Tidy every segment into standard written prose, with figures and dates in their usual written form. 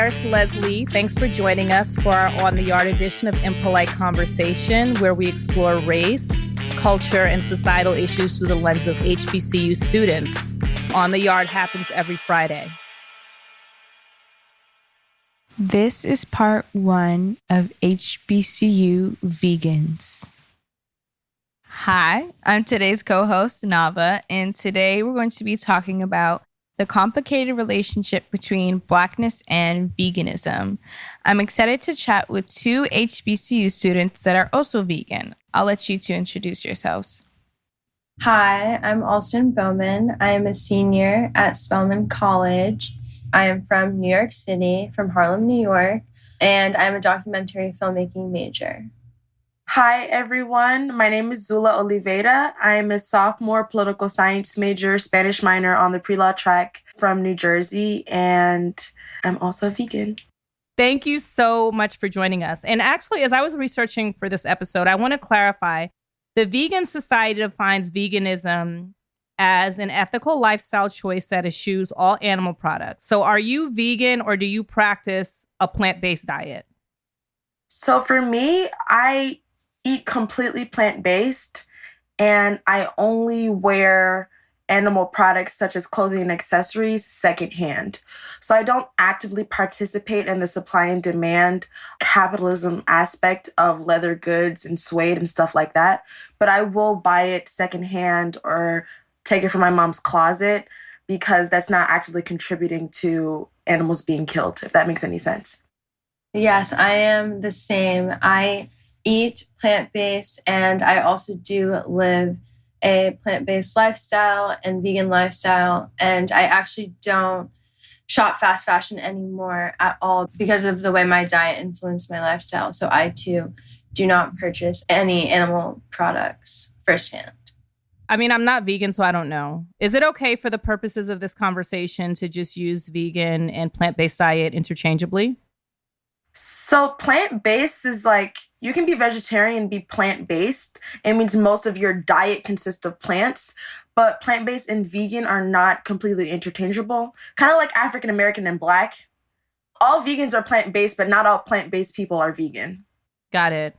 it's Lezli. Thanks for joining us for our On the Yard edition of Impolite Conversation, where we explore race, culture, and societal issues through the lens of HBCU students. On the Yard happens every Friday. This is part 1 of HBCU Vegans. Hi, I'm today's co-host, Nava, and today we're going to be talking about the complicated relationship between Blackness and veganism. I'm excited to chat with 2 HBCU students that are also vegan. I'll let you 2 introduce yourselves. Hi, I'm Alston Brown. I am a senior at Spelman College. I am from New York City, from Harlem, New York, and I'm a documentary filmmaking major. Hi, everyone. My name is Zula Oliveira. I'm a sophomore political science major, Spanish minor on the pre-law track from New Jersey, and I'm also a vegan. Thank you so much for joining us. And actually, as I was researching for this episode, I want to clarify, the Vegan Society defines veganism as an ethical lifestyle choice that eschews all animal products. So are you vegan or do you practice a plant-based diet? So for me, I eat completely plant-based, and I only wear animal products such as clothing and accessories secondhand. So I don't actively participate in the supply and demand capitalism aspect of leather goods and suede and stuff like that, but I will buy it secondhand or take it from my mom's closet because that's not actively contributing to animals being killed, if that makes any sense. Yes, I am the same. I eat plant-based, and I also do live a plant-based lifestyle and vegan lifestyle, and I actually don't shop fast fashion anymore at all because of the way my diet influenced my lifestyle. So I too do not purchase any animal products firsthand. I mean, I'm not vegan, so I don't know. Is it okay for the purposes of this conversation to just use vegan and plant-based diet interchangeably? So plant-based is like, you can be vegetarian and be plant-based. It means most of your diet consists of plants, but plant-based and vegan are not completely interchangeable. Kind of like African-American and Black. All vegans are plant-based, but not all plant-based people are vegan. Got it.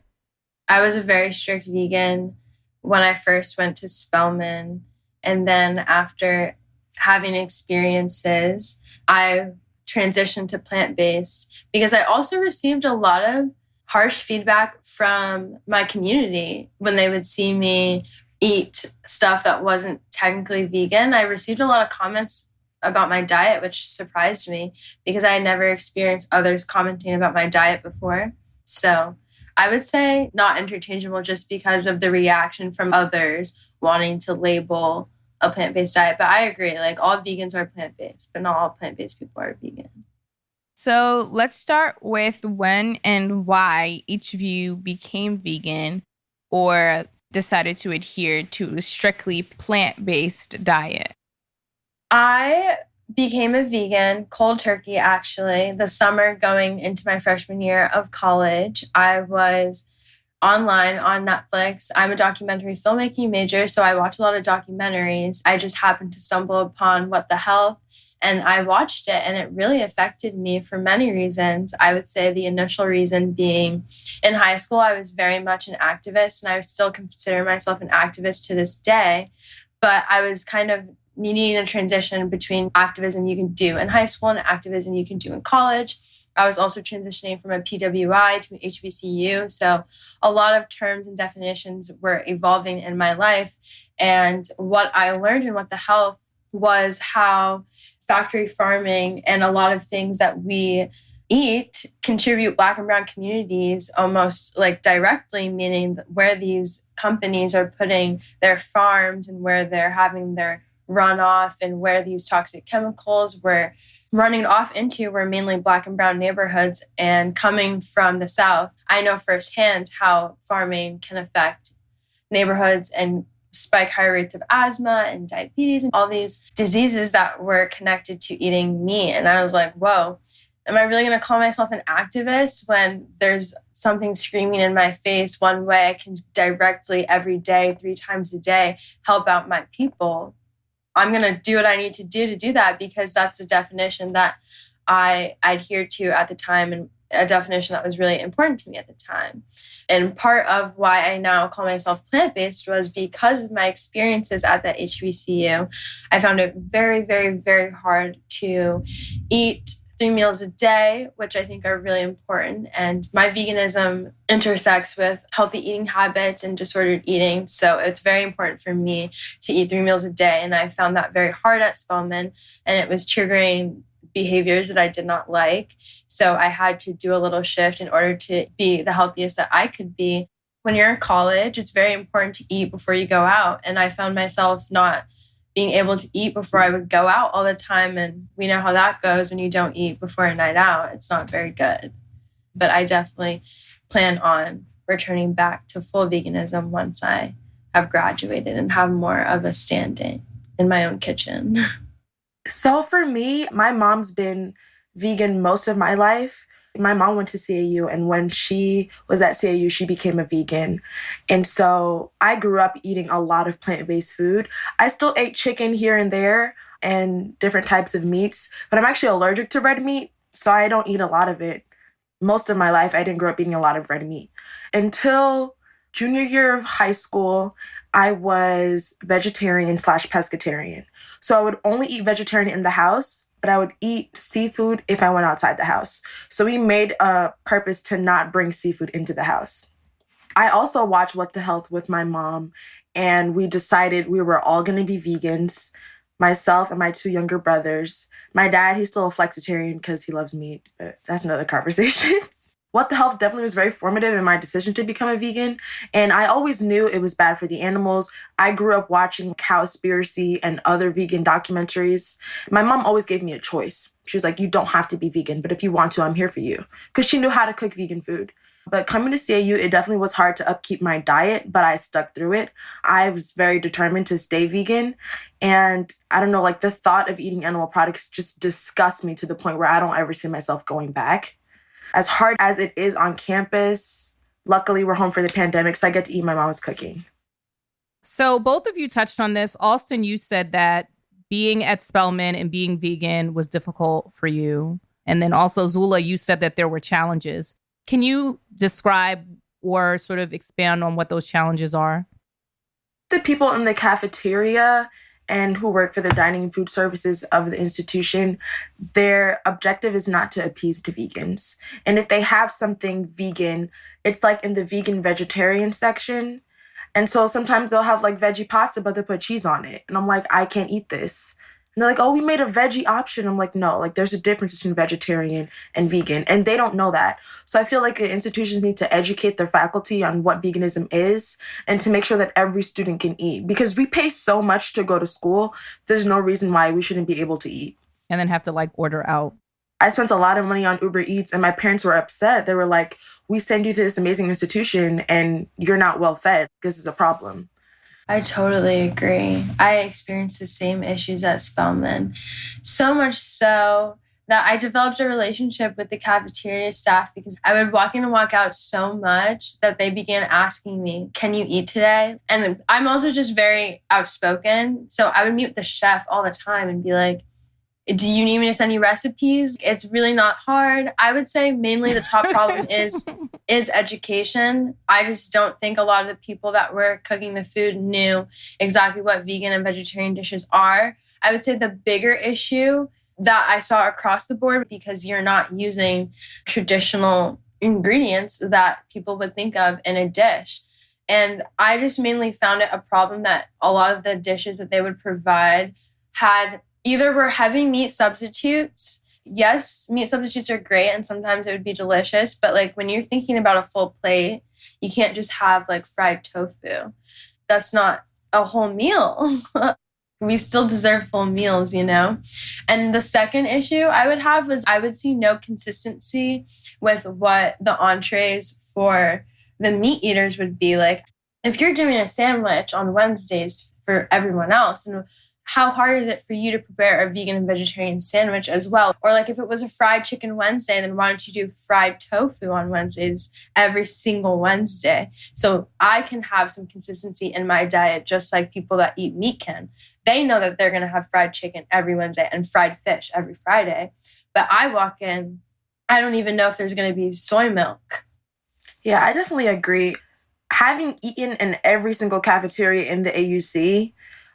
I was a very strict vegan when I first went to Spelman. And then after having experiences, I transitioned to plant-based because I also received a lot of harsh feedback from my community when they would see me eat stuff that wasn't technically vegan. I received a lot of comments about my diet, which surprised me because I had never experienced others commenting about my diet before. So I would say not interchangeable just because of the reaction from others wanting to label a plant-based diet. But I agree, like all vegans are plant-based, but not all plant-based people are vegan. So let's start with when and why each of you became vegan or decided to adhere to a strictly plant-based diet. I became a vegan cold turkey, actually, the summer going into my freshman year of college. I was online on Netflix. I'm a documentary filmmaking major, so I watch a lot of documentaries. I just happened to stumble upon What the Health, and I watched it, and it really affected me for many reasons. I would say the initial reason being in high school, I was very much an activist, and I still consider myself an activist to this day, but I was kind of needing a transition between activism you can do in high school and activism you can do in college. I was also transitioning from a PWI to an HBCU. So a lot of terms and definitions were evolving in my life. And what I learned in What the Health was how factory farming and a lot of things that we eat contribute Black and Brown communities almost like directly, meaning where these companies are putting their farms and where they're having their runoff and where these toxic chemicals were running off into were mainly Black and Brown neighborhoods. And coming from the South, I know firsthand how farming can affect neighborhoods and spike higher rates of asthma and diabetes and all these diseases that were connected to eating meat. And I was like, whoa, am I really going to call myself an activist when there's something screaming in my face one way I can directly every day, 3 times a day, help out my people? I'm going to do what I need to do that because that's a definition that I adhered to at the time, and a definition that was really important to me at the time. And part of why I now call myself plant-based was because of my experiences at the HBCU. I found it very, very, very hard to eat 3 meals a day, which I think are really important. And my veganism intersects with healthy eating habits and disordered eating. So it's very important for me to eat 3 meals a day. And I found that very hard at Spelman, and it was triggering behaviors that I did not like. So I had to do a little shift in order to be the healthiest that I could be. When you're in college, it's very important to eat before you go out. And I found myself not being able to eat before I would go out all the time. And we know how that goes when you don't eat before a night out. It's not very good. But I definitely plan on returning back to full veganism once I have graduated and have more of a standing in my own kitchen. So for me, my mom's been vegan most of my life. My mom went to CAU, and when she was at CAU, she became a vegan. And so I grew up eating a lot of plant-based food. I still ate chicken here and there and different types of meats, but I'm actually allergic to red meat, so I don't eat a lot of it. Most of my life, I didn't grow up eating a lot of red meat. Until junior year of high school, I was vegetarian/pescatarian. So I would only eat vegetarian in the house, but I would eat seafood if I went outside the house. So we made a purpose to not bring seafood into the house. I also watched What the Health with my mom, and we decided we were all going to be vegans, myself and my 2 younger brothers. My dad, he's still a flexitarian because he loves meat, but that's another conversation. What the Health definitely was very formative in my decision to become a vegan. And I always knew it was bad for the animals. I grew up watching Cowspiracy and other vegan documentaries. My mom always gave me a choice. She was like, you don't have to be vegan, but if you want to, I'm here for you. Because she knew how to cook vegan food. But coming to CAU, it definitely was hard to upkeep my diet, but I stuck through it. I was very determined to stay vegan. And I don't know, like the thought of eating animal products just disgusts me to the point where I don't ever see myself going back. As hard as it is on campus, luckily we're home for the pandemic, so I get to eat my mom's cooking. So both of you touched on this. Alston, you said that being at Spelman and being vegan was difficult for you. And then also Zula, you said that there were challenges. Can you describe or sort of expand on what those challenges are? The people in the cafeteria and who work for the dining and food services of the institution, their objective is not to appease to vegans. And if they have something vegan, it's like in the vegan vegetarian section. And so sometimes they'll have like veggie pasta, but they put cheese on it. And I'm like, I can't eat this. And they're like, oh, we made a veggie option. I'm like, no, like there's a difference between vegetarian and vegan. And they don't know that. So I feel like the institutions need to educate their faculty on what veganism is and to make sure that every student can eat. Because we pay so much to go to school, there's no reason why we shouldn't be able to eat. And then have to like order out. I spent a lot of money on Uber Eats and my parents were upset. They were like, we send you to this amazing institution and you're not well fed. This is a problem. I totally agree. I experienced the same issues at Spelman. So much so that I developed a relationship with the cafeteria staff because I would walk in and walk out so much that they began asking me, can you eat today? And I'm also just very outspoken. So I would meet with the chef all the time and be like, do you need me to send you recipes? It's really not hard. I would say mainly the top problem is education. I just don't think a lot of the people that were cooking the food knew exactly what vegan and vegetarian dishes are. I would say the bigger issue that I saw across the board, because you're not using traditional ingredients that people would think of in a dish. And I just mainly found it a problem that a lot of the dishes that they would provide had either were heavy meat substitutes. Yes, meat substitutes are great and sometimes it would be delicious. But like when you're thinking about a full plate, you can't just have like fried tofu. That's not a whole meal. We still deserve full meals, you know? And the second issue I would have was I would see no consistency with what the entrees for the meat eaters would be like. If you're doing a sandwich on Wednesdays for everyone else, and how hard is it for you to prepare a vegan and vegetarian sandwich as well? Or like if it was a fried chicken Wednesday, then why don't you do fried tofu on Wednesdays every single Wednesday? So I can have some consistency in my diet just like people that eat meat can. They know that they're going to have fried chicken every Wednesday and fried fish every Friday. But I walk in, I don't even know if there's going to be soy milk. Yeah, I definitely agree. Having eaten in every single cafeteria in the AUC,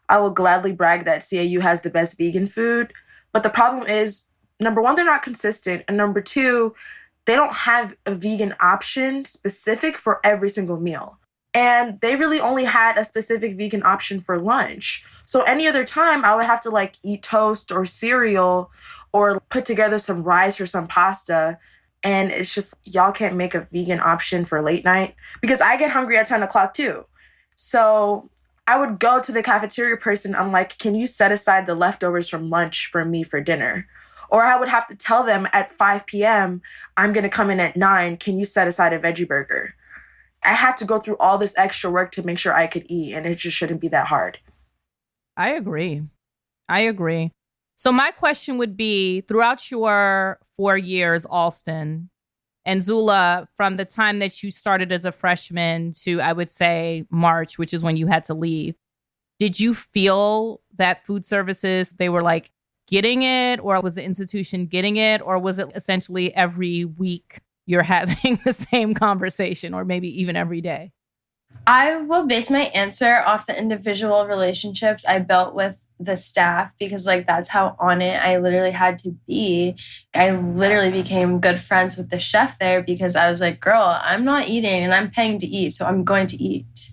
I will gladly brag that CAU has the best vegan food. But the problem is, number one, they're not consistent. And number two, they don't have a vegan option specific for every single meal. And they really only had a specific vegan option for lunch. So any other time, I would have to like eat toast or cereal or put together some rice or some pasta. And it's just, y'all can't make a vegan option for late night because I get hungry at 10 o'clock too. So I would go to the cafeteria person. I'm like, can you set aside the leftovers from lunch for me for dinner? Or I would have to tell them at 5 p.m., I'm going to come in at 9. Can you set aside a veggie burger? I had to go through all this extra work to make sure I could eat, and it just shouldn't be that hard. I agree. So my question would be, throughout your 4 years, Alston and Zula, from the time that you started as a freshman to, I would say, March, which is when you had to leave, did you feel that food services, they were like getting it, or was the institution getting it, or was it essentially every week you're having the same conversation, or maybe even every day? I will base my answer off the individual relationships I built with the staff because like that's how on it I literally had to be. I literally became good friends with the chef there because I was like, girl, I'm not eating and I'm paying to eat, so I'm going to eat.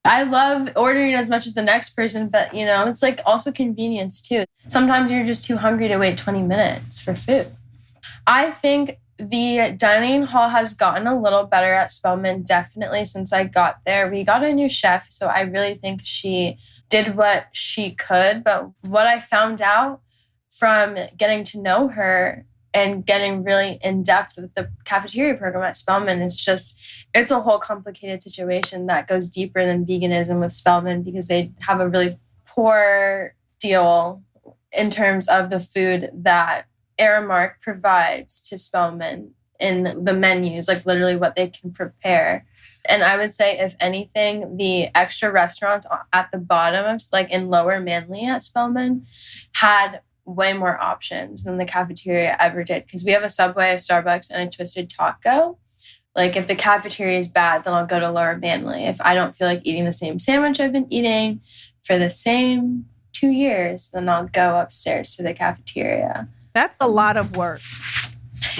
I love ordering as much as the next person, but you know, it's like also convenience too. Sometimes you're just too hungry to wait 20 minutes for food. I think the dining hall has gotten a little better at Spelman, definitely since I got there. We got a new chef, so I really think she did what she could. But what I found out from getting to know her and getting really in depth with the cafeteria program at Spelman is just, it's a whole complicated situation that goes deeper than veganism with Spelman because they have a really poor deal in terms of the food that Aramark provides to Spelman in the menus, like literally what they can prepare. And I would say, if anything, the extra restaurants at the bottom of, like in Lower Manly at Spelman, had way more options than the cafeteria ever did. Because we have a Subway, a Starbucks, and a Twisted Taco. Like if the cafeteria is bad, then I'll go to Lower Manly. If I don't feel like eating the same sandwich I've been eating for the same 2 years, then I'll go upstairs to the cafeteria. That's a lot of work.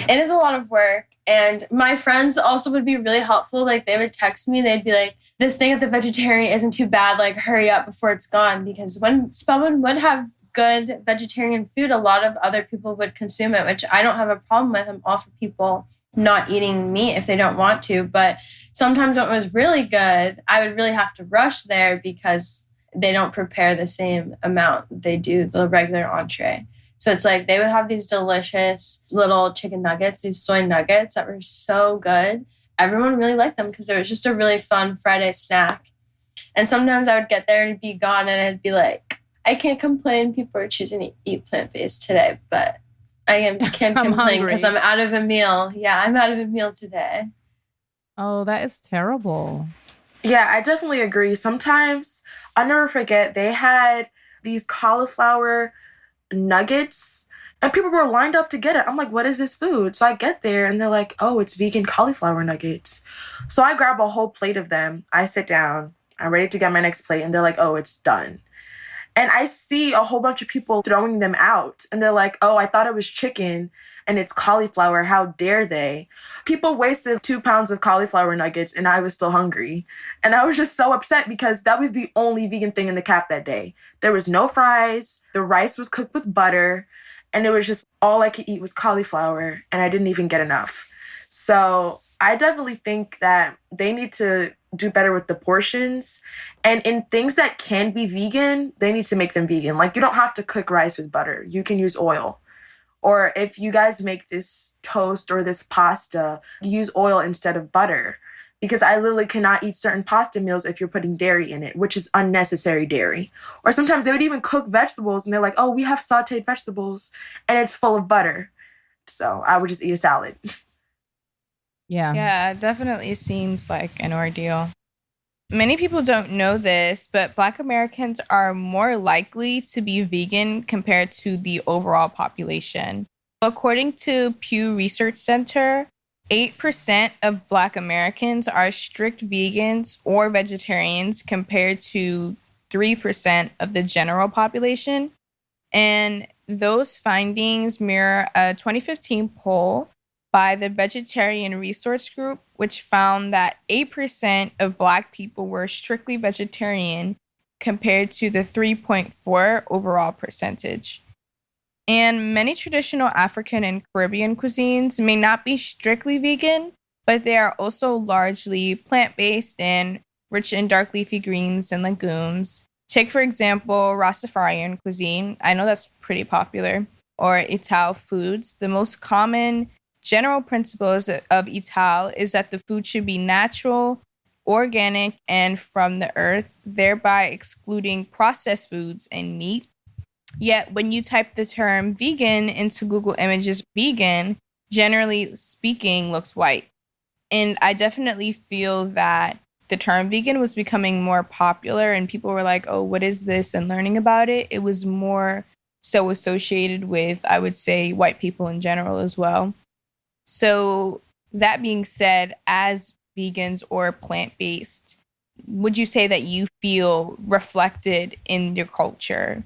It is a lot of work. And my friends also would be really helpful. Like they would text me. They'd be like, this thing at the vegetarian isn't too bad. Like hurry up before it's gone. Because when Spelman would have good vegetarian food, a lot of other people would consume it, which I don't have a problem with. I'm all for people not eating meat if they don't want to. But sometimes when it was really good, I would really have to rush there because they don't prepare the same amount they do the regular entree. So it's like they would have these delicious little chicken nuggets, these soy nuggets that were so good. Everyone really liked them because it was just a really fun Friday snack. And sometimes I would get there and it'd be gone and I'd be like, I can't complain. People are choosing to eat plant-based today, but can't complain because I'm out of a meal. Yeah, I'm out of a meal today. Oh, that is terrible. Yeah, I definitely agree. Sometimes, I'll never forget, they had these cauliflower nuggets and people were lined up to get it. I'm like, what is this food? So I get there and they're like, oh, it's vegan cauliflower nuggets. So I grab a whole plate of them. I sit down. I'm ready to get my next plate. And they're like, oh, it's done. And I see a whole bunch of people throwing them out. And they're like, oh, I thought it was chicken and it's cauliflower. How dare they? People wasted 2 pounds of cauliflower nuggets and I was still hungry. And I was just so upset because that was the only vegan thing in the caf that day. There was no fries. The rice was cooked with butter. And it was just all I could eat was cauliflower. And I didn't even get enough. So I definitely think that they need to do better with the portions. And in things that can be vegan, they need to make them vegan. Like you don't have to cook rice with butter. You can use oil. Or if you guys make this toast or this pasta, use oil instead of butter. Because I literally cannot eat certain pasta meals if you're putting dairy in it, which is unnecessary dairy. Or sometimes they would even cook vegetables and they're like, oh, we have sauteed vegetables and it's full of butter. So I would just eat a salad. Yeah, it definitely seems like an ordeal. Many people don't know this, but Black Americans are more likely to be vegan compared to the overall population. According to Pew Research Center, 8% of Black Americans are strict vegans or vegetarians compared to 3% of the general population. And those findings mirror a 2015 poll by the Vegetarian Resource Group, which found that 8% of Black people were strictly vegetarian compared to the 3.4 overall percentage. And many traditional African and Caribbean cuisines may not be strictly vegan, but they are also largely plant-based and rich in dark leafy greens and legumes. Take, for example, Rastafarian cuisine. I know that's pretty popular. Or Ital foods. The most common general principles of Ital is that the food should be natural, organic, and from the earth, thereby excluding processed foods and meat. Yet, when you type the term vegan into Google Images, vegan, generally speaking, looks white. And I definitely feel that the term vegan was becoming more popular and people were like, oh, what is this? And learning about it, it was more so associated with, I would say, white people in general as well. So that being said, as vegans or plant-based, would you say that you feel reflected in your culture?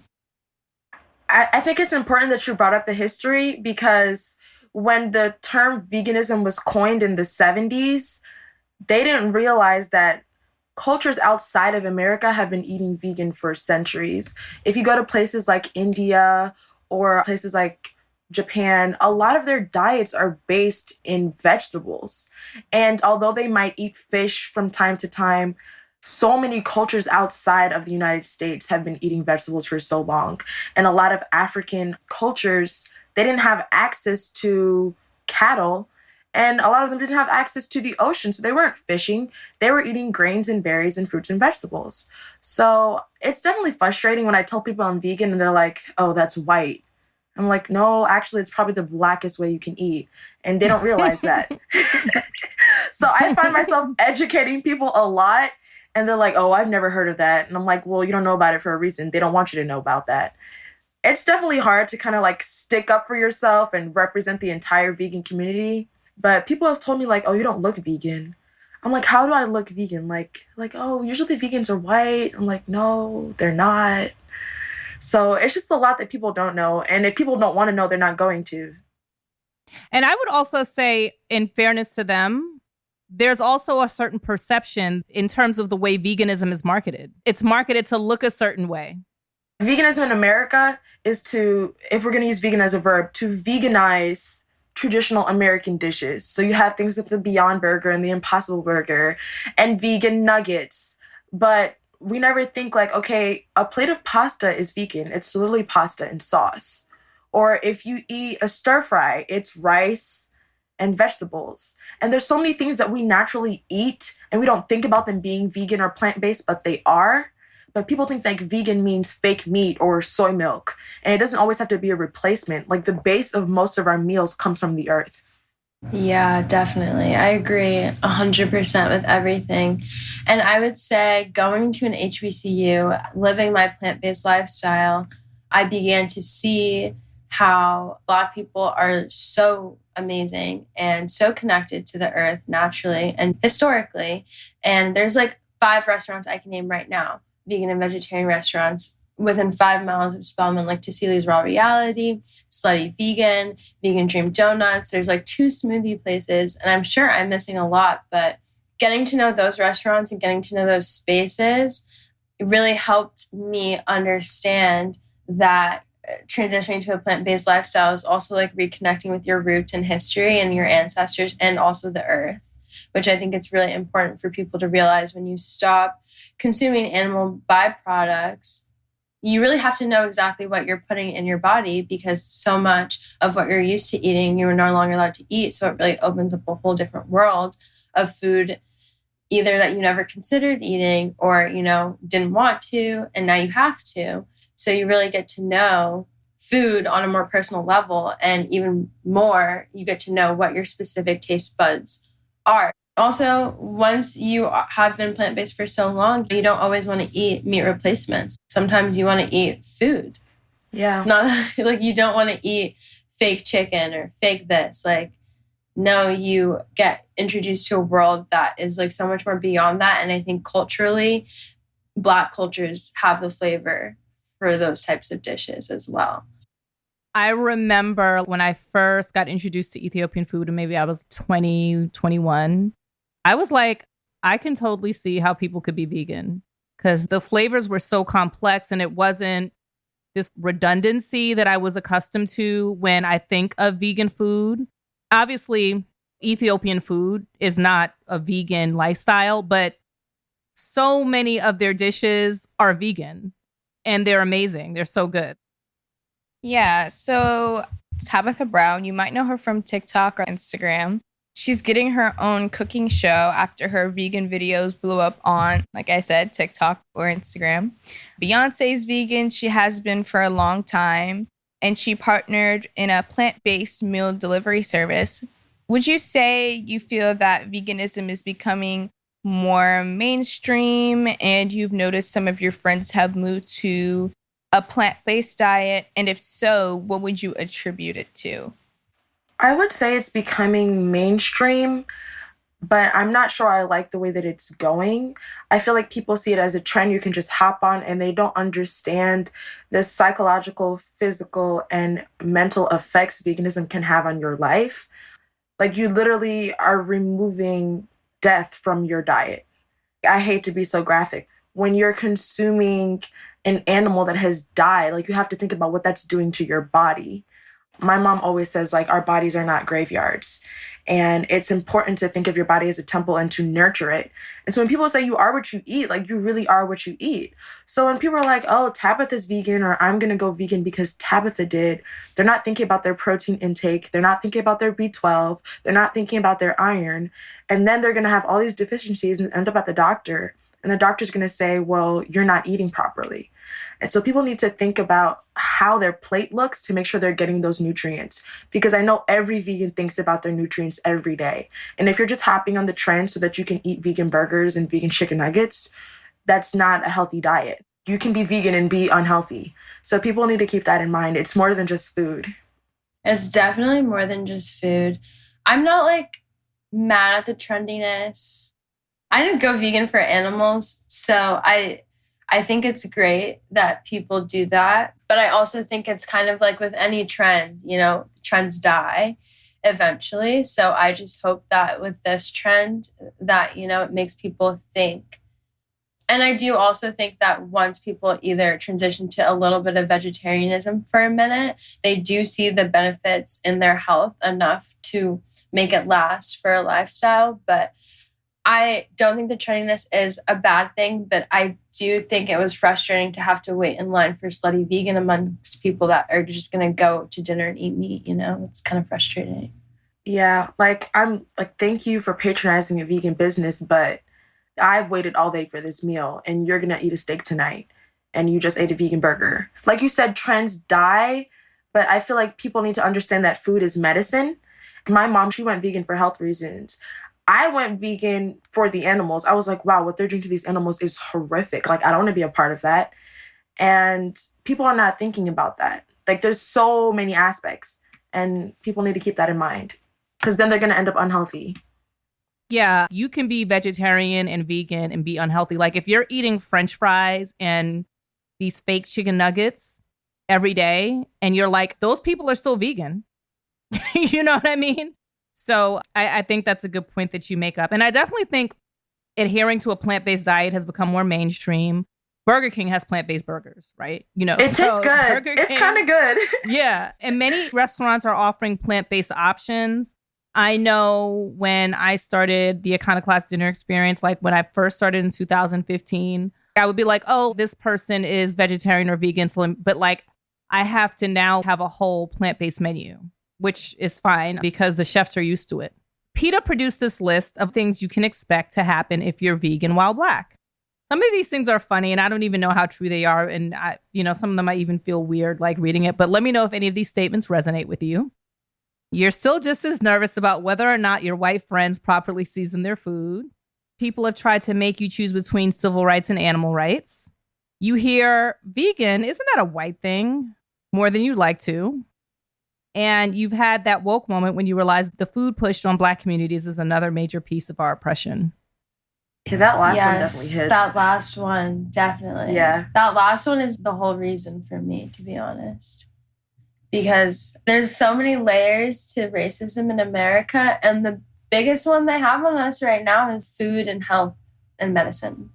I think it's important that you brought up the history because when the term veganism was coined in the 70s, they didn't realize that cultures outside of America have been eating vegan for centuries. If you go to places like India or places like Japan, a lot of their diets are based in vegetables. And although they might eat fish from time to time, so many cultures outside of the United States have been eating vegetables for so long. And a lot of African cultures, they didn't have access to cattle. And a lot of them didn't have access to the ocean. So they weren't fishing. They were eating grains and berries and fruits and vegetables. So it's definitely frustrating when I tell people I'm vegan and they're like, oh, that's white. I'm like, no, actually, it's probably the blackest way you can eat. And they don't realize that. So I find myself educating people a lot. And they're like, oh, I've never heard of that. And I'm like, well, you don't know about it for a reason. They don't want you to know about that. It's definitely hard to kind of like stick up for yourself and represent the entire vegan community. But people have told me like, oh, you don't look vegan. I'm like, how do I look vegan? Like, oh, usually vegans are white. I'm like, no, they're not. So it's just a lot that people don't know. And if people don't want to know, they're not going to. And I would also say, in fairness to them, there's also a certain perception in terms of the way veganism is marketed. It's marketed to look a certain way. Veganism in America is to, if we're going to use vegan as a verb, to veganize traditional American dishes. So you have things like the Beyond Burger and the Impossible Burger and vegan nuggets. But we never think like, okay, a plate of pasta is vegan. It's literally pasta and sauce. Or if you eat a stir fry, it's rice and vegetables. And there's so many things that we naturally eat and we don't think about them being vegan or plant-based, but they are. But people think like vegan means fake meat or soy milk. And it doesn't always have to be a replacement. Like the base of most of our meals comes from the earth. Yeah, definitely. I agree 100% with everything. And I would say going to an HBCU, living my plant-based lifestyle, I began to see how Black people are so amazing and so connected to the earth naturally and historically. And there's like 5 restaurants I can name right now, vegan and vegetarian restaurants within 5 miles of Spelman, like Tassili's Raw Reality, Slutty Vegan, Vegan Dream Donuts. There's like 2 smoothie places, and I'm sure I'm missing a lot, but getting to know those restaurants and getting to know those spaces, it really helped me understand that transitioning to a plant-based lifestyle is also like reconnecting with your roots and history and your ancestors and also the earth, which I think it's really important for people to realize when you stop consuming animal byproducts. You really have to know exactly what you're putting in your body because so much of what you're used to eating, you're no longer allowed to eat. So it really opens up a whole different world of food, either that you never considered eating or, didn't want to, and now you have to. So you really get to know food on a more personal level. And even more, you get to know what your specific taste buds are. Also, once you have been plant-based for so long, you don't always want to eat meat replacements. Sometimes you want to eat food. Yeah. Not like you don't want to eat fake chicken or fake this. Like, no, you get introduced to a world that is like so much more beyond that. And I think culturally, Black cultures have the flavor for those types of dishes as well. I remember when I first got introduced to Ethiopian food, and maybe I was 20, 21, I was like, I can totally see how people could be vegan because the flavors were so complex and it wasn't this redundancy that I was accustomed to when I think of vegan food. Obviously, Ethiopian food is not a vegan lifestyle, but so many of their dishes are vegan and they're amazing. They're so good. Yeah, so Tabitha Brown, you might know her from TikTok or Instagram. She's getting her own cooking show after her vegan videos blew up on, like I said, TikTok or Instagram. Beyonce's vegan. She has been for a long time, and she partnered in a plant-based meal delivery service. Would you say you feel that veganism is becoming more mainstream and you've noticed some of your friends have moved to a plant-based diet? And if so, what would you attribute it to? I would say it's becoming mainstream, but I'm not sure I like the way that it's going. I feel like people see it as a trend you can just hop on, and they don't understand the psychological, physical, and mental effects veganism can have on your life. Like, you literally are removing death from your diet. I hate to be so graphic. When you're consuming an animal that has died, like, you have to think about what that's doing to your body. My mom always says, like, our bodies are not graveyards. And it's important to think of your body as a temple and to nurture it. And so when people say you are what you eat, like, you really are what you eat. So when people are like, oh, Tabitha's vegan, or I'm going to go vegan because Tabitha did, they're not thinking about their protein intake. They're not thinking about their B12. They're not thinking about their iron. And then they're going to have all these deficiencies and end up at the doctor. And the doctor's going to say, well, you're not eating properly. And so people need to think about how their plate looks to make sure they're getting those nutrients. Because I know every vegan thinks about their nutrients every day. And if you're just hopping on the trend so that you can eat vegan burgers and vegan chicken nuggets, that's not a healthy diet. You can be vegan and be unhealthy. So people need to keep that in mind. It's more than just food. It's definitely more than just food. I'm not like mad at the trendiness. I didn't go vegan for animals, so I think it's great that people do that. But I also think it's kind of like with any trend, you know, trends die eventually. So I just hope that with this trend that, you know, it makes people think. And I do also think that once people either transition to a little bit of vegetarianism for a minute, they do see the benefits in their health enough to make it last for a lifestyle. But I don't think the trendiness is a bad thing, but I do think it was frustrating to have to wait in line for Slutty Vegan amongst people that are just going to go to dinner and eat meat, you know? It's kind of frustrating. Yeah, like, I'm like, thank you for patronizing a vegan business, but I've waited all day for this meal and you're going to eat a steak tonight and you just ate a vegan burger. Like you said, trends die, but I feel like people need to understand that food is medicine. My mom, she went vegan for health reasons. I went vegan for the animals. I was like, wow, what they're doing to these animals is horrific. Like, I don't want to be a part of that. And people are not thinking about that. Like, there's so many aspects and people need to keep that in mind because then they're going to end up unhealthy. Yeah, you can be vegetarian and vegan and be unhealthy. Like, if you're eating French fries and these fake chicken nuggets every day and you're like, those people are still vegan. You know what I mean? So I think that's a good point that you make up. And I definitely think adhering to a plant-based diet has become more mainstream. Burger King has plant-based burgers, right? You know, it tastes good. It's kind of good. Yeah. And many restaurants are offering plant-based options. I know when I started the Iconoclast dinner experience, like when I first started in 2015, I would be like, oh, this person is vegetarian or vegan. But like, I have to now have a whole plant-based menu, which is fine because the chefs are used to it. PETA produced this list of things you can expect to happen if you're vegan while Black. Some of these things are funny and I don't even know how true they are. And some of them might even feel weird like reading it, but let me know if any of these statements resonate with you. You're still just as nervous about whether or not your white friends properly season their food. People have tried to make you choose between civil rights and animal rights. You hear vegan, isn't that a white thing? More than you'd like to. And you've had that woke moment when you realize the food pushed on Black communities is another major piece of our oppression. Yeah, that last one definitely hits. That last one, definitely. Yeah. That last one is the whole reason for me, to be honest. Because there's so many layers to racism in America. And the biggest one they have on us right now is food and health and medicine.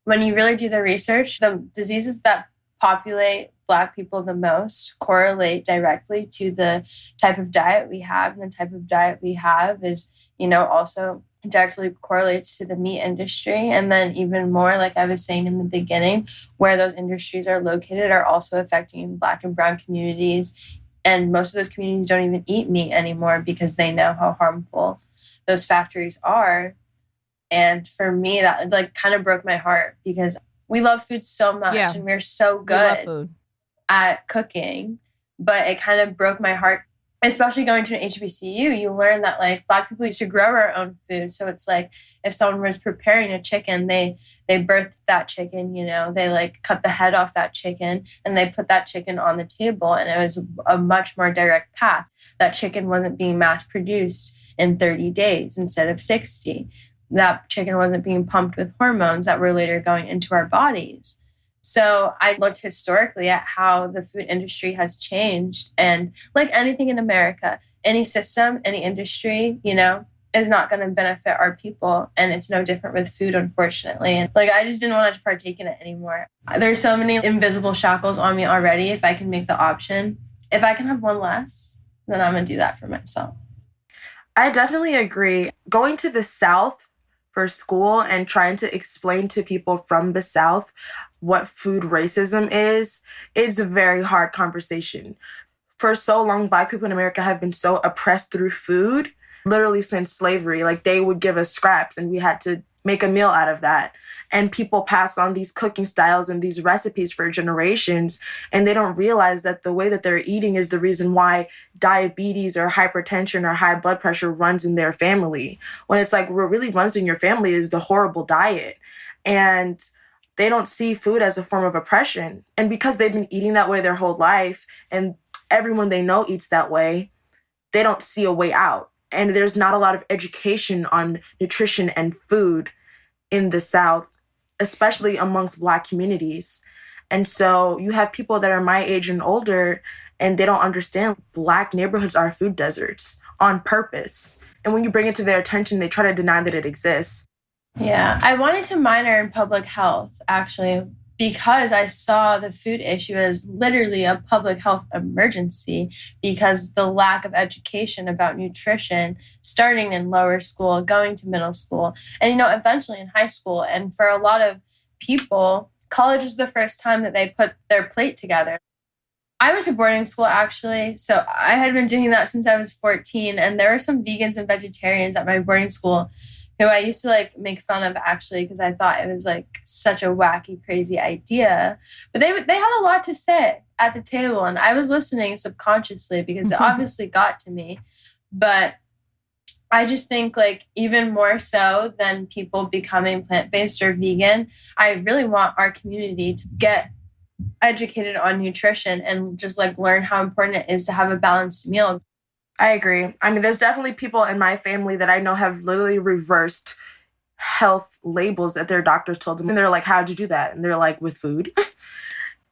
When you really do the research, the diseases that populate Black people the most correlate directly to the type of diet we have. And the type of diet we have is, also directly correlates to the meat industry. And then even more, like I was saying in the beginning, where those industries are located are also affecting Black and brown communities. And most of those communities don't even eat meat anymore because they know how harmful those factories are. And for me, that kind of broke my heart because we love food so much and we're so good at cooking. But it kind of broke my heart, especially going to an HBCU. You learn that Black people used to grow our own food. So it's if someone was preparing a chicken, they birthed that chicken, they cut the head off that chicken and they put that chicken on the table. And it was a much more direct path. That chicken wasn't being mass produced in 30 days instead of 60. That chicken wasn't being pumped with hormones that were later going into our bodies. So I looked historically at how the food industry has changed. And like anything in America, any system, any industry, is not going to benefit our people. And it's no different with food, unfortunately. And I just didn't want to partake in it anymore. There's so many invisible shackles on me already. If I can make the option, if I can have one less, then I'm going to do that for myself. I definitely agree. Going to the South for school and trying to explain to people from the South what food racism is, it's a very hard conversation. For so long, Black people in America have been so oppressed through food, literally since slavery. They would give us scraps and we had to make a meal out of that. And people pass on these cooking styles and these recipes for generations, and they don't realize that the way that they're eating is the reason why diabetes or hypertension or high blood pressure runs in their family. When it's what really runs in your family is the horrible diet. And they don't see food as a form of oppression. And because they've been eating that way their whole life, and everyone they know eats that way, they don't see a way out. And there's not a lot of education on nutrition and food in the South, especially amongst Black communities. And so you have people that are my age and older, and they don't understand Black neighborhoods are food deserts on purpose. And when you bring it to their attention, they try to deny that it exists. Yeah, I wanted to minor in public health, actually, because I saw the food issue as literally a public health emergency because the lack of education about nutrition starting in lower school, going to middle school, and, eventually in high school. And for a lot of people, college is the first time that they put their plate together. I went to boarding school, actually, so I had been doing that since I was 14, and there were some vegans and vegetarians at my boarding school who I used to make fun of, actually, because I thought it was such a wacky, crazy idea. But they had a lot to say at the table, and I was listening subconsciously because it obviously got to me. But I just think even more so than people becoming plant-based or vegan, I really want our community to get educated on nutrition and just learn how important it is to have a balanced meal. I agree. I mean, there's definitely people in my family that I know have literally reversed health labels that their doctors told them. And they're like, how'd you do that? And they're like, with food.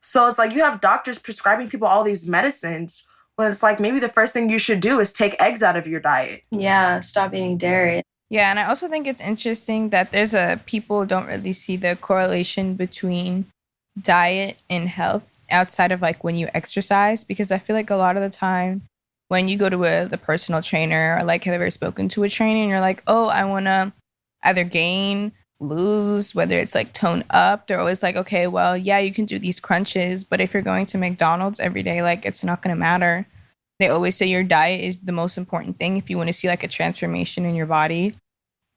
So it's you have doctors prescribing people all these medicines when it's maybe the first thing you should do is take eggs out of your diet. Yeah, stop eating dairy. Yeah, and I also think it's interesting that people don't really see the correlation between diet and health outside of when you exercise, because I feel a lot of the time when you go to the personal trainer or have ever spoken to a trainer and you're oh, I want to either gain, lose, whether it's tone up, they're always okay, well, yeah, you can do these crunches, but if you're going to McDonald's every day, it's not going to matter. They always say your diet is the most important thing if you want to see a transformation in your body.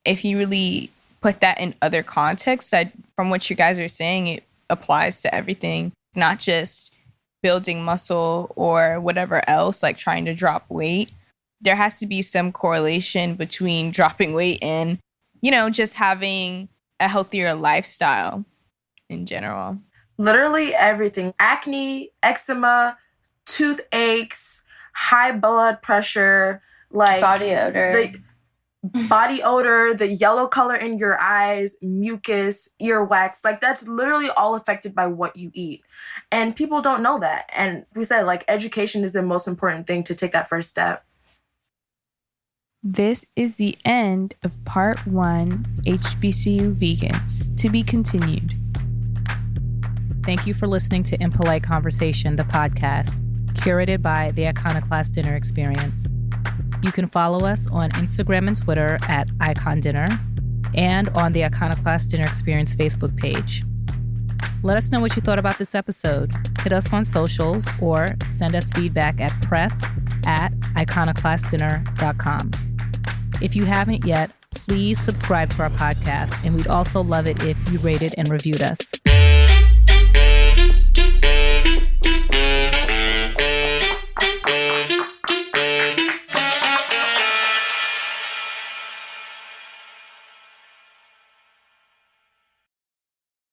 If you really put that in other contexts, that from what you guys are saying, it applies to everything, not just building muscle or whatever else, trying to drop weight. There has to be some correlation between dropping weight and, just having a healthier lifestyle in general. Literally everything. Acne, eczema, toothaches, high blood pressure, like body odor. Body odor, the yellow color in your eyes, mucus, earwax, like that's literally all affected by what you eat. And people don't know that. And we said, like, education is the most important thing to take that first step. This is the end of part 1, HBCU Vegans. To be continued. Thank you for listening to Impolite Conversation, the podcast, curated by the Iconoclast Dinner Experience. You can follow us on Instagram and Twitter at Icon Dinner and on the Iconoclast Dinner Experience Facebook page. Let us know what you thought about this episode. Hit us on socials or send us feedback at press@iconoclastdinner.com. If you haven't yet, please subscribe to our podcast, and we'd also love it if you rated and reviewed us.